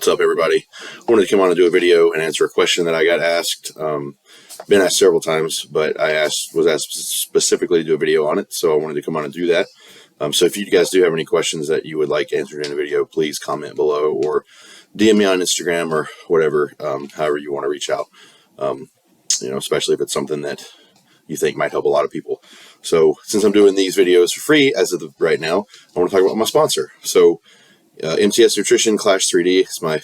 What's up, everybody? I wanted to come on and do a video and answer a question that I got asked. Been asked several times, but was asked specifically to do a video on it, so I wanted to come on and do that. So if you guys do have any questions that you would like answered in a video, please comment below or DM me on Instagram or whatever, however you want to reach out. Especially if it's something that you think might help a lot of people. So since I'm doing these videos for free as of right now, I want to talk about my sponsor. So MTS Nutrition Clash 3D is my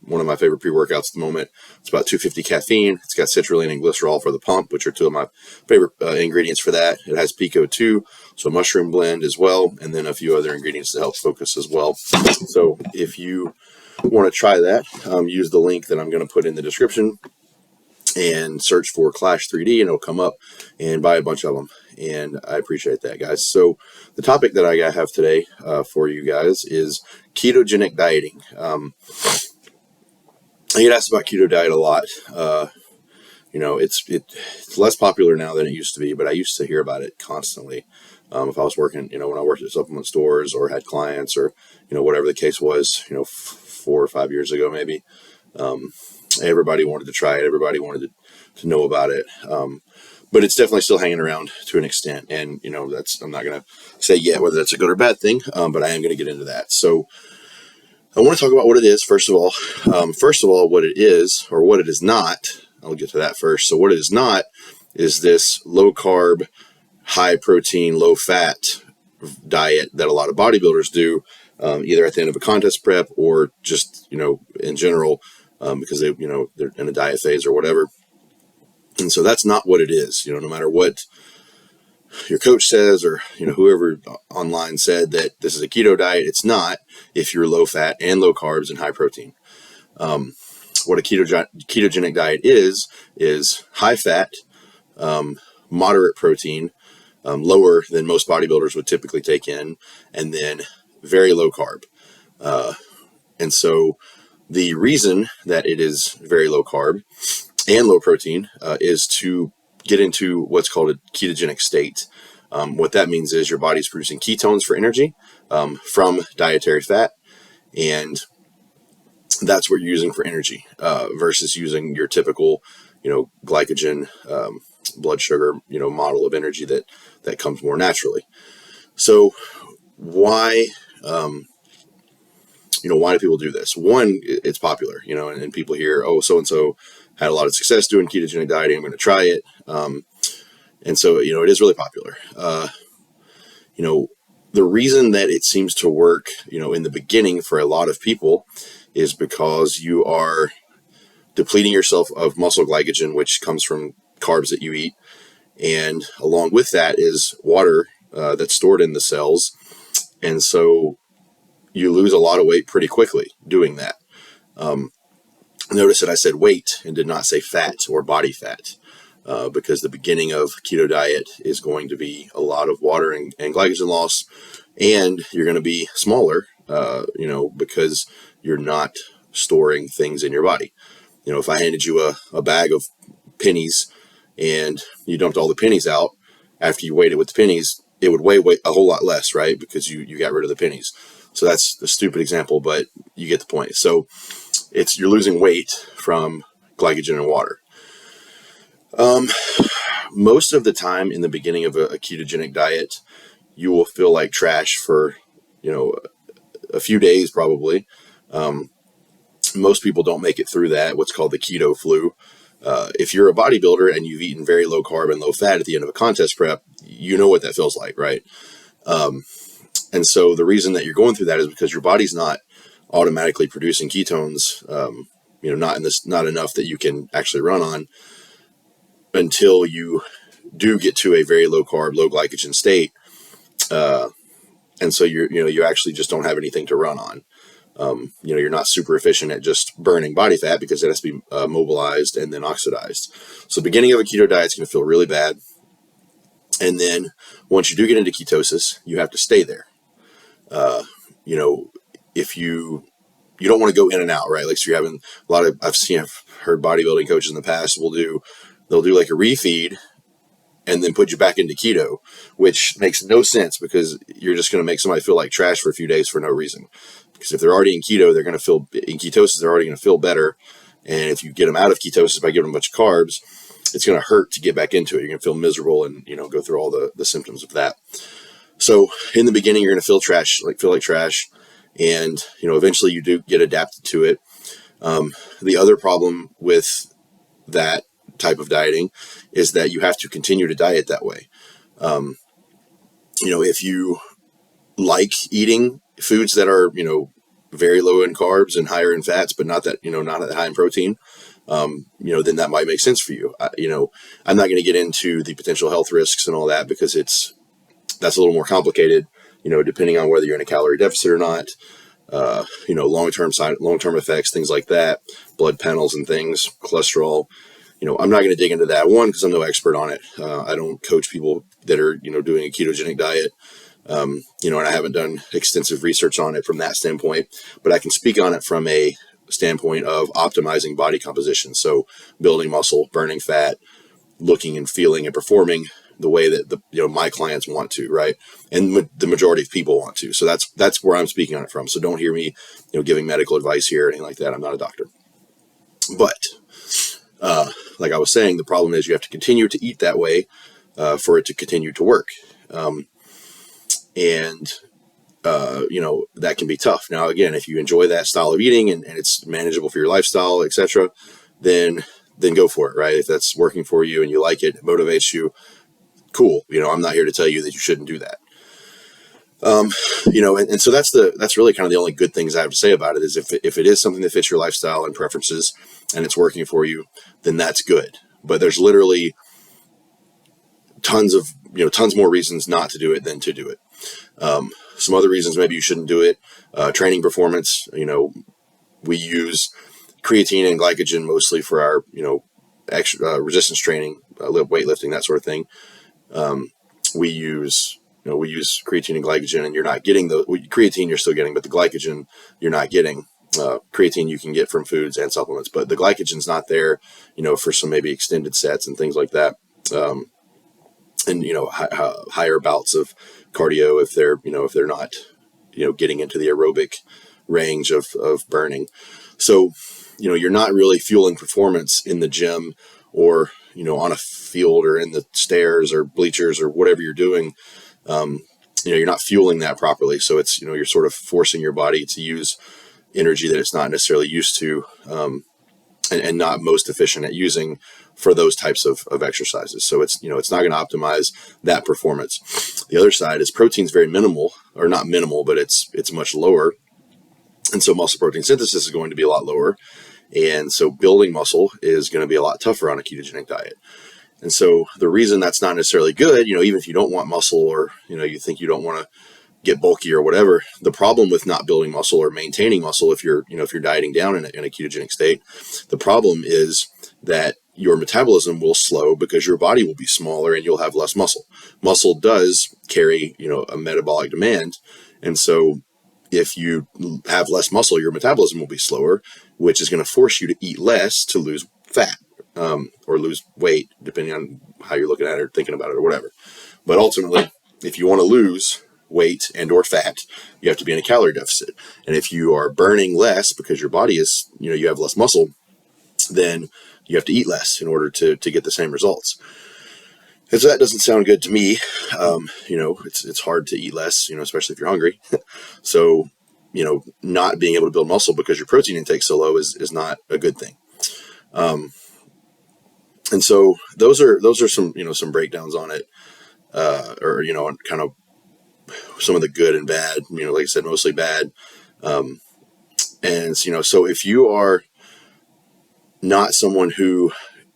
one of my favorite pre-workouts at the moment. It's about 250 caffeine. It's got citrulline and glycerol for the pump, which are two of my favorite ingredients for that. It has Pico 2, so a mushroom blend as well, and then a few other ingredients to help focus as well. So if you want to try that, use the link that I'm going to put in the description and search for Clash 3D, and it'll come up, and buy a bunch of them. And I appreciate that, guys. So the topic that I have today for you guys is ketogenic dieting. I get asked about keto diet a lot. It's less popular now than it used to be, but I used to hear about it constantly. If I was working, when I worked at supplement stores or had clients or, whatever the case was, 4 or 5 years ago, maybe. Everybody wanted to try it. Everybody wanted to know about it. But it's definitely still hanging around to an extent. And, I'm not going to say yet whether that's a good or bad thing, but I am going to get into that. So I want to talk about what it is, first of all. What it is or what it is not. I'll get to that first. So what it is not is this low carb, high protein, low fat diet that a lot of bodybuilders do, either at the end of a contest prep or just, in general, because they're in a diet phase or whatever. And so that's not what it is. No matter what your coach says or, whoever online said that this is a keto diet, it's not if you're low fat and low carbs and high protein. What a ketogenic diet is high fat, moderate protein, lower than most bodybuilders would typically take in, and then very low carb. And so the reason that it is very low carb and low protein is to get into what's called a ketogenic state. What that means is your body's producing ketones for energy from dietary fat, and that's what you're using for energy versus using your typical, glycogen, blood sugar, model of energy that comes more naturally. So why do people do this? One, it's popular, and people hear, oh, so-and-so had a lot of success doing ketogenic dieting, I'm going to try it. And so, it is really popular. The reason that it seems to work, in the beginning for a lot of people is because you are depleting yourself of muscle glycogen, which comes from carbs that you eat. And along with that is water that's stored in the cells. And so you lose a lot of weight pretty quickly doing that. Notice that I said weight and did not say fat or body fat, because the beginning of keto diet is going to be a lot of water and glycogen loss, and you're going to be smaller, because you're not storing things in your body. If I handed you a bag of pennies and you dumped all the pennies out after you weighed it with the pennies, it would weigh a whole lot less, right? Because you got rid of the pennies. So that's a stupid example, but you get the point. So you're losing weight from glycogen and water. Most of the time in the beginning of a ketogenic diet, you will feel like trash for, a few days probably. Most people don't make it through that, what's called the keto flu. If you're a bodybuilder and you've eaten very low carb and low fat at the end of a contest prep, you know what that feels like, right? And so the reason that you're going through that is because your body's not automatically producing ketones, not enough that you can actually run on until you do get to a very low carb, low glycogen state. And so you actually just don't have anything to run on. You're not super efficient at just burning body fat because it has to be mobilized and then oxidized. So the beginning of a keto diet is going to feel really bad. And then once you do get into ketosis, you have to stay there. If you don't want to go in and out, right? Like, so you're having a lot of, I've heard bodybuilding coaches in the past they'll do like a refeed and then put you back into keto, which makes no sense because you're just going to make somebody feel like trash for a few days for no reason. Because if they're already in keto, they're going to feel in ketosis. They're already going to feel better. And if you get them out of ketosis by giving them a bunch of carbs, it's going to hurt to get back into it. You're going to feel miserable and, go through all the symptoms of that. So in the beginning, you're going to feel like trash. And, eventually you do get adapted to it. The other problem with that type of dieting is that you have to continue to diet that way. If you like eating foods that are, very low in carbs and higher in fats, but not that high in protein, then that might make sense for you. I'm not going to get into the potential health risks and all that because that's a little more complicated, depending on whether you're in a calorie deficit or not, long-term effects, things like that, blood panels and things, cholesterol. I'm not going to dig into that one because I'm no expert on it. I don't coach people that are, doing a ketogenic diet. And I haven't done extensive research on it from that standpoint, but I can speak on it from a standpoint of optimizing body composition. So building muscle, burning fat, looking and feeling and performing the way that my clients want to, right? And the majority of people want to. So that's where I'm speaking on it from. So don't hear me, giving medical advice here or anything like that. I'm not a doctor. But like I was saying, the problem is you have to continue to eat that way for it to continue to work. That can be tough. Now, again, if you enjoy that style of eating and it's manageable for your lifestyle, etc., then go for it, right? If that's working for you and you like it, it motivates you, cool. I'm not here to tell you that you shouldn't do that. And so that's really kind of the only good things I have to say about it is if it is something that fits your lifestyle and preferences and it's working for you, then that's good. But there's literally tons more reasons not to do it than to do it. Some other reasons maybe you shouldn't do it. Training performance, we use creatine and glycogen mostly for our, resistance training, weightlifting, that sort of thing. We use creatine and glycogen, and you're not getting the creatine you're still getting, but the glycogen you're not getting. Creatine you can get from foods and supplements, but the glycogen's not there, for some maybe extended sets and things like that. And higher bouts of cardio if they're not getting into the aerobic range of burning. So you're not really fueling performance in the gym or on a field or in the stairs or bleachers or whatever you're doing. You're not fueling that properly. So it's you're sort of forcing your body to use energy that it's not necessarily used to, and not most efficient at using for those types of exercises. So it's not going to optimize that performance. The other side is protein's very minimal, or not minimal, but it's much lower. And so muscle protein synthesis is going to be a lot lower. And so building muscle is going to be a lot tougher on a ketogenic diet. And so the reason that's not necessarily good, even if you don't want muscle or, you think you don't want to get bulky or whatever, the problem with not building muscle or maintaining muscle, if you're dieting down in a ketogenic state, the problem is that your metabolism will slow because your body will be smaller and you'll have less muscle. Muscle does carry, a metabolic demand. And so if you have less muscle, your metabolism will be slower, which is going to force you to eat less to lose fat, or lose weight, depending on how you're looking at it or thinking about it or whatever. But ultimately, if you want to lose weight and or fat, you have to be in a calorie deficit. And if you are burning less because your body is, you have less muscle, then you have to eat less in order to get the same results. And so that doesn't sound good to me. It's hard to eat less, especially if you're hungry. So, not being able to build muscle because your protein intake so low is not a good thing. And so those are some, some breakdowns on it, or, kind of some of the good and bad, like I said, mostly bad. And, so if you are not someone who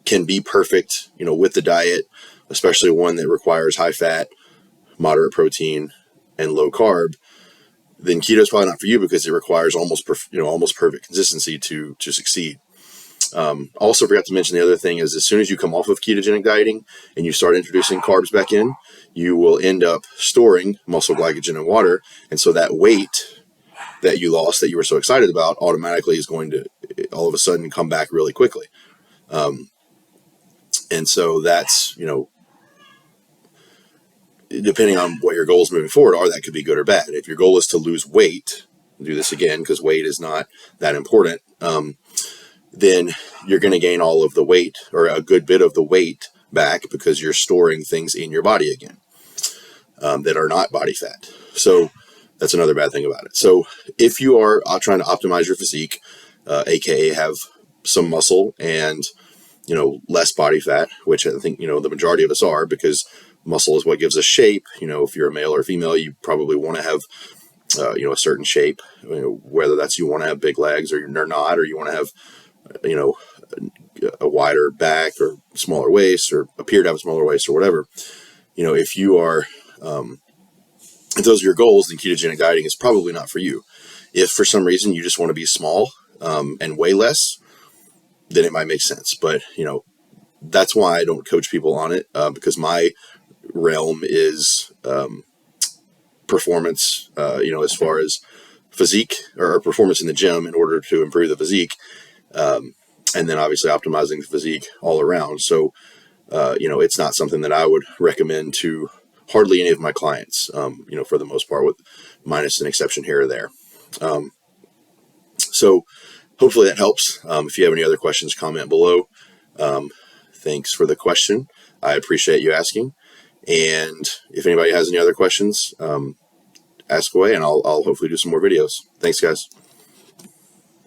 can be perfect, with the diet, especially one that requires high fat, moderate protein, and low carb, then keto is probably not for you because it requires almost perfect consistency to succeed. Also forgot to mention the other thing is as soon as you come off of ketogenic dieting and you start introducing carbs back in, you will end up storing muscle glycogen and water. And so that weight that you lost that you were so excited about automatically is going to all of a sudden come back really quickly. And so that's, depending on what your goals moving forward are, that could be good or bad. If your goal is to lose weight, do this again because weight is not that important, then you're going to gain all of the weight or a good bit of the weight back because you're storing things in your body again that are not body fat. So that's another bad thing about it. So if you are trying to optimize your physique, aka have some muscle and less body fat, which I think the majority of us are, because muscle is what gives us shape. If you're a male or female, you probably want to have a certain shape, whether that's you want to have big legs or you're not, or you want to have a wider back or smaller waist, or appear to have a smaller waist, or whatever. If you are if those are your goals, then ketogenic dieting is probably not for you. If for some reason you just want to be small and weigh less, then it might make sense. But that's why I don't coach people on it, because my realm is performance, as far as physique or performance in the gym in order to improve the physique, and then obviously optimizing the physique all around. So it's not something that I would recommend to hardly any of my clients, for the most part, with minus an exception here or there. So hopefully that helps. If you have any other questions, comment below. Thanks for the question. I appreciate you asking. And if anybody has any other questions, ask away, and I'll hopefully do some more videos. Thanks, guys.